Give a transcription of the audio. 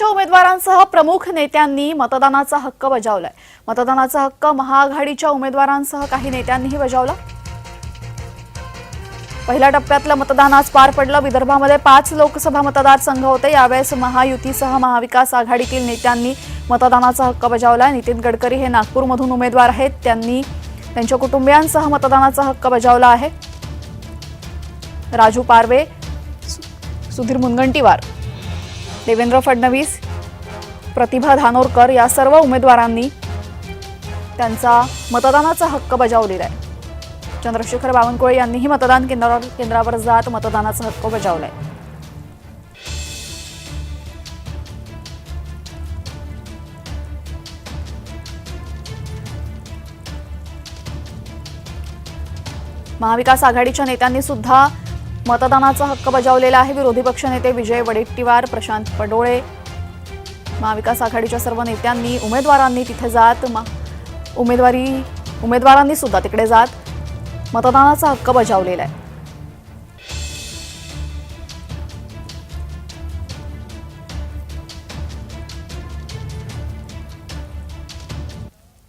उमेदवारांसह प्रमुख नेत्यांनी मतदानाचा हक्क बजावलाय। मतदानाचा हक्क महाआघाडीच्या उमेदवारांसह काही नेत्यांनीही बजावला। पहिल्या टप्प्यातलं मतदान आज पार पडलं। विदर्भामध्ये 5 लोकसभा मतदारसंघ होते। यावेळेस महायुतीसह महाविकास आघाडीतील नेत्यांनी मतदानाचा हक्क बजावलाय। नितीन गडकरी हे नागपूरमधून उमेदवार आहेत। त्यांनी त्यांच्या कुटुंबियांसह मतदानाचा हक्क बजावला आहे। राजू पारवे, सुधीर मुनगंटीवार, देवेंद्र फडणवीस, प्रतिभा धानोरकर या सर्व उमेदवारांनी त्यांचा मतदानाचा हक्क बजावलेला आहे। चंद्रशेखर बावनकुळे यांनीही मतदान केंद्रावर जात मतदानाचा हक्क बजावलाय। महाविकास आघाडीच्या नेत्यांनी सुद्धा मतदानाचा हक्क बजावलेला आहे। विरोधी पक्षनेते विजय वडेट्टीवार, प्रशांत पडोळे, महाविकास आघाडीच्या सर्व नेत्यांनी उमेदवारांनी तिथे जात उमेदवारांनी सुद्धा तिकडे जात मतदानाचा हक्क बजावलेला आहे।